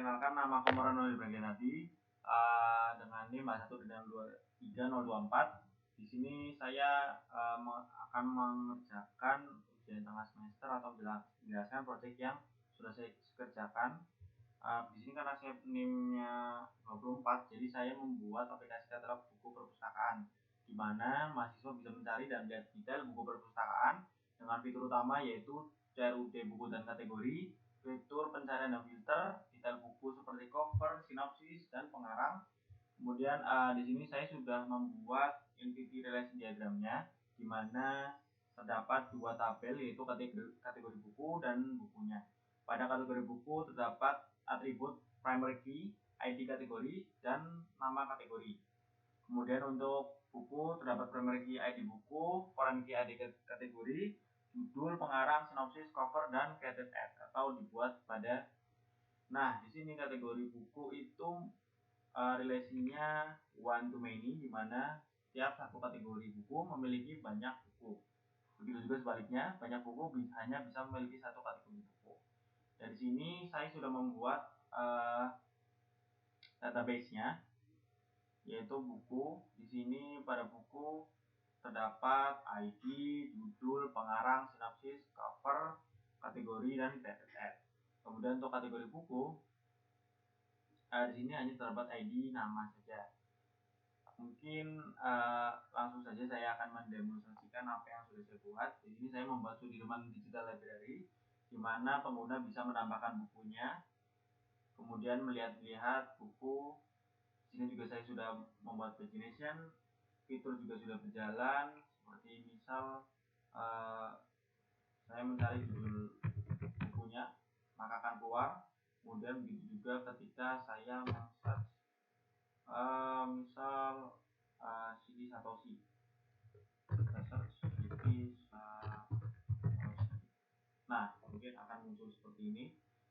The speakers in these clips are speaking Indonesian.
Perkenalkan, nama aku Morano bagian tadi dengan NIM 1.23024. Di sini saya akan mengerjakan ujian tengah semester atau menjelaskan proyek yang sudah saya kerjakan. Di sini karena saya NIM-nya 24, jadi saya membuat aplikasi katalog buku perpustakaan, di mana mahasiswa bisa mencari dan melihat detail buku perpustakaan dengan fitur utama yaitu CRUD buku dan kategori, fitur pencarian dan filter, detail buku seperti cover, sinopsis, dan pengarang. Kemudian di sini saya sudah membuat entity relation diagramnya, di mana terdapat dua tabel yaitu kategori buku dan bukunya. Pada kategori buku terdapat atribut primary key, ID kategori, dan nama kategori. Kemudian untuk buku terdapat primary key ID buku, foreign key ID kategori, judul, pengarang, sinopsis, cover, dan created at atau dibuat pada. Nah, di sini kategori buku itu relasinya one to many, di mana tiap satu kategori buku memiliki banyak buku. Begitu juga sebaliknya, banyak buku hanya bisa memiliki satu kategori buku. Dari sini saya sudah membuat database-nya, yaitu buku. Di sini pada buku terdapat ID, judul, pengarang, sinopsis, cover, kategori, dan created at. Kemudian untuk kategori buku, di sini hanya terdapat ID, nama saja. Mungkin langsung saja saya akan mendemonstrasikan apa yang sudah saya buat. Di sini saya membuat Sudirman Digital Library, di mana pengguna bisa menambahkan bukunya, kemudian melihat buku. Di sini juga saya sudah membuat pagination, fitur juga sudah berjalan. Seperti misal saya mencari judul bukunya, maka akan keluar. Kemudian begitu juga ketika saya men-search misal Siti Satoshi, kita search Siti Satoshi. Nah, kemudian akan muncul seperti ini.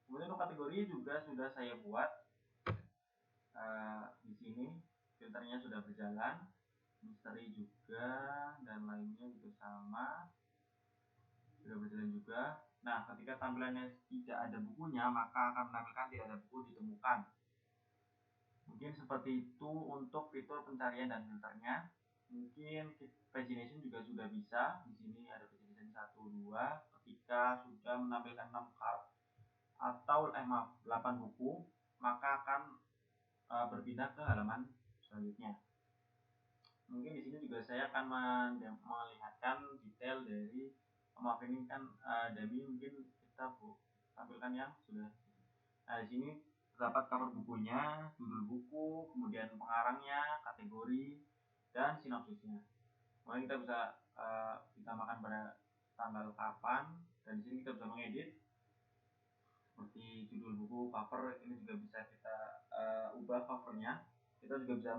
Kemudian untuk kategori juga sudah saya buat. Di sini filternya sudah berjalan, misteri juga, dan lainnya juga sama, sudah berjalan juga. Nah, ketika tampilannya tidak ada bukunya, maka akan menampilkan tidak ada buku ditemukan. Mungkin seperti itu untuk fitur pencarian dan filternya. Mungkin pagination juga sudah bisa. Di sini ada pagination 1, 2. Ketika sudah menampilkan 6 card atau 8 buku, maka akan berpindah ke halaman selanjutnya. Mungkin di sini juga saya akan melihatkan detail dari, maaf ini kan dummy, mungkin kita tampilkan yang sudah. Nah, di sini terdapat cover bukunya, judul buku, kemudian pengarangnya, kategori, dan sinopsisnya. Kemudian kita bisa ditambahkan pada tanggal kapan, dan di sini kita bisa mengedit seperti judul buku, cover. Ini juga bisa kita ubah covernya. Kita juga bisa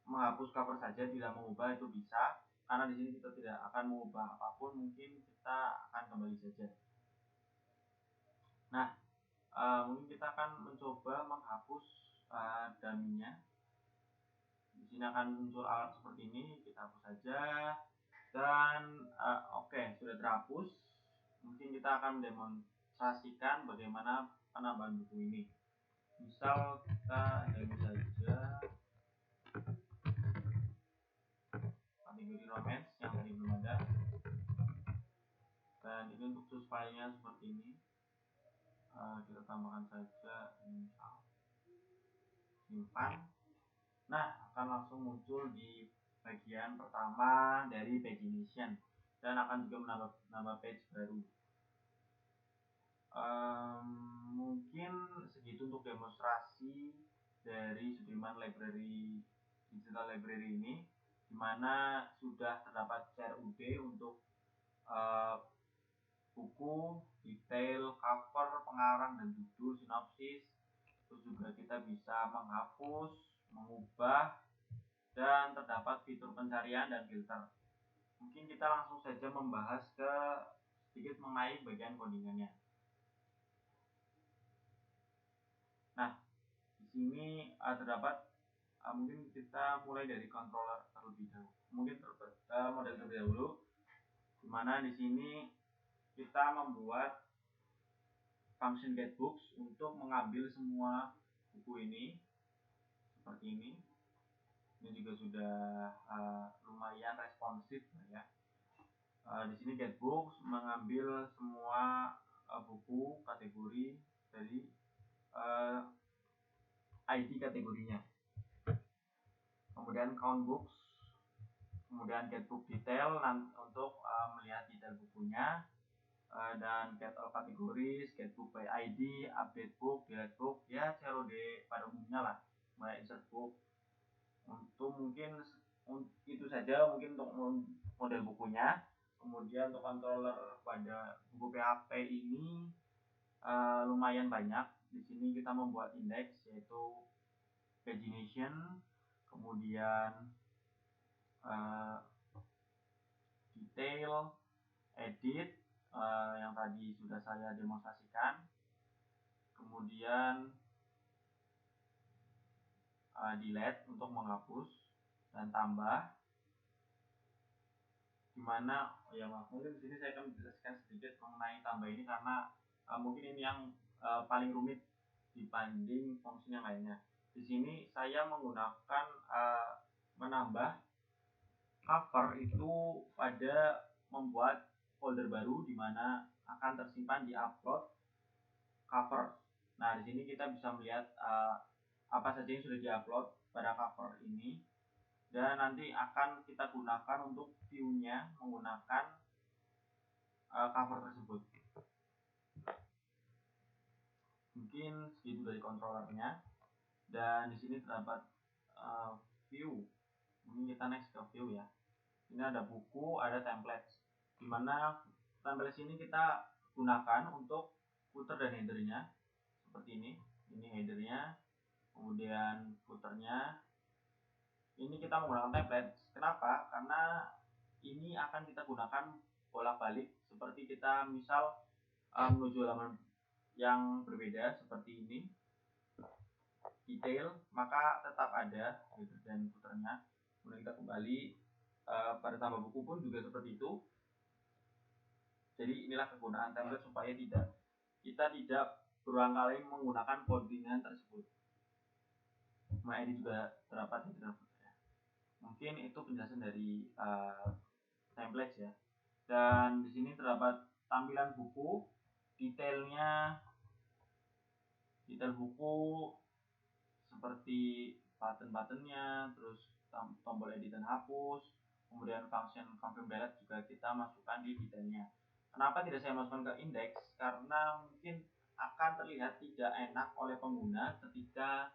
menghapus cover saja, tidak mengubah itu bisa, karena di sini kita tidak akan mengubah apapun, mungkin kita akan kembali saja. Nah, mungkin kita akan mencoba menghapus dummy-nya. Di sini akan muncul alat seperti ini, kita hapus saja, dan oke, sudah terhapus. Mungkin kita akan mendemonstrasikan bagaimana penambahan buku ini. Misal kita demo saja kategori romance yang tadi belum ada, dan ini untuk source filenya seperti ini. Kita tambahkan saja misal simpan. Nah, akan langsung muncul di bagian pertama dari pagination, dan akan juga menambah page baru. Mungkin segitu untuk demonstrasi dari Sudirman Library Digital Library ini, dimana sudah terdapat CRUD untuk buku, detail, cover, pengarang, dan judul, sinopsis. Terus juga kita bisa menghapus, mengubah, dan terdapat fitur pencarian dan filter. Mungkin kita langsung saja membahas sedikit mengenai bagian codingannya. Nah, di sini terdapat mungkin kita mulai dari controller terlebih dahulu. Mungkin model terlebih dahulu, dimana di sini kita membuat function getBooks untuk mengambil semua buku ini seperti ini. Ini juga sudah lumayan responsif ya. Di sini getBooks mengambil semua buku kategori dari ID kategorinya. Kemudian countBooks, kemudian getBook detail untuk melihat detail bukunya, dan get all categories, getBook by ID, update book, delete book, ya CROD pada umumnya lah, mulai insert book. Untuk mungkin itu saja mungkin untuk model bukunya. Kemudian untuk controller pada buku PHP ini lumayan banyak. Di sini kita membuat indeks yaitu pagination, kemudian detail, edit yang tadi sudah saya demonstrasikan, kemudian delete untuk menghapus dan tambah, dimana mungkin di sini saya akan menjelaskan sedikit mengenai tambah ini karena mungkin ini yang paling rumit dibanding fungsi yang lainnya. Di sini saya menggunakan menambah cover itu pada membuat folder baru di mana akan tersimpan di upload cover. Nah, di sini kita bisa melihat apa saja yang sudah diupload pada cover ini, dan nanti akan kita gunakan untuk view-nya menggunakan cover tersebut. Mungkin segitu dari controllernya. Dan di sini terdapat view. Mungkin kita next ke view ya. Ini ada buku, ada templates. Dimana templates ini kita gunakan untuk footer dan headernya seperti ini. Ini headernya, kemudian footernya. Ini kita menggunakan template. Kenapa? Karena ini akan kita gunakan bolak-balik seperti kita misal menuju halaman yang berbeda seperti ini, detail, maka tetap ada header dan footernya. Kemudian kita kembali pada tambah buku pun juga seperti itu. Jadi inilah kegunaan template supaya kita tidak berulang kali menggunakan codingan tersebut. Kemudian ini juga terdapat header. Mungkin itu penjelasan dari template ya. Dan di sini terdapat tampilan buku, detailnya, detail buku seperti button-buttonnya, terus tombol edit dan hapus, kemudian function confirm delete juga kita masukkan di detailnya. Kenapa tidak saya masukkan ke indeks? Karena mungkin akan terlihat tidak enak oleh pengguna ketika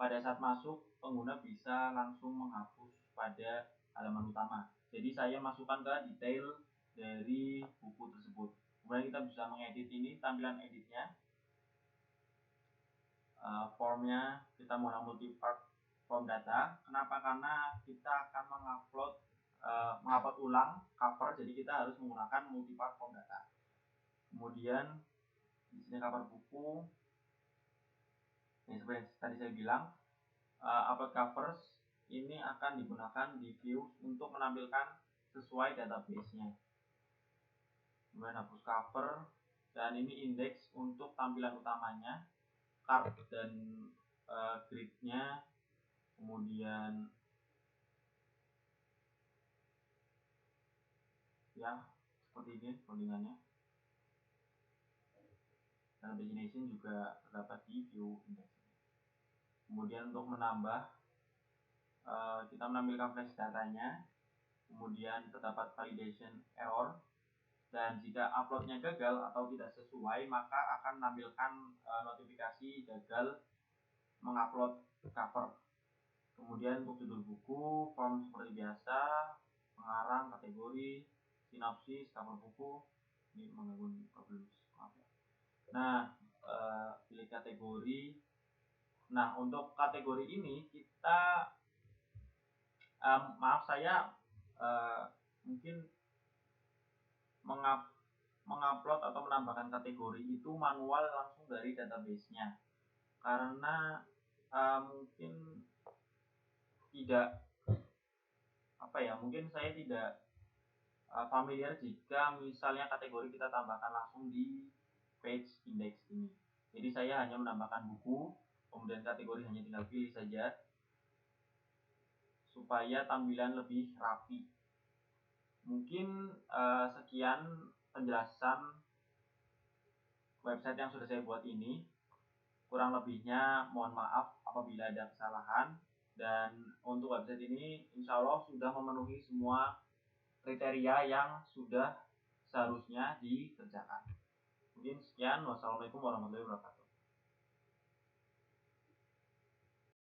pada saat masuk pengguna bisa langsung menghapus pada halaman utama. Jadi saya masukkan ke detail dari buku tersebut. Kemudian kita bisa mengedit ini, tampilan editnya, formnya kita menggunakan multi-part form data. Kenapa? Karena kita akan mengupload ulang cover, jadi kita harus menggunakan multi-part form data. Kemudian di sini cover buku. Ini seperti tadi saya bilang, upload covers ini akan digunakan di view untuk menampilkan sesuai database-nya. Kemudian hapus cover, dan ini indeks untuk tampilan utamanya, card dan grid-nya, kemudian ya seperti ini codingannya. Dan pagination juga terdapat di view index. Kemudian untuk menambah, kita menampilkan flash datanya, kemudian terdapat validation error, dan jika uploadnya gagal atau tidak sesuai maka akan menampilkan notifikasi gagal mengupload cover. Kemudian untuk judul buku, form seperti biasa, pengarang, kategori, sinopsis, cover buku. Ini mengganggu problem. Nah, pilih kategori. Nah, untuk kategori ini kita maaf saya mungkin mengupload atau menambahkan kategori itu manual langsung dari database-nya, karena mungkin tidak mungkin saya tidak familiar jika misalnya kategori kita tambahkan langsung di page index ini. Jadi saya hanya menambahkan buku, kemudian kategori hanya tinggal pilih saja supaya tampilan lebih rapi. Mungkin sekian penjelasan website yang sudah saya buat ini. Kurang lebihnya mohon maaf apabila ada kesalahan. Dan untuk website ini insya Allah sudah memenuhi semua kriteria yang sudah seharusnya dikerjakan. Mungkin sekian. Wassalamualaikum warahmatullahi wabarakatuh.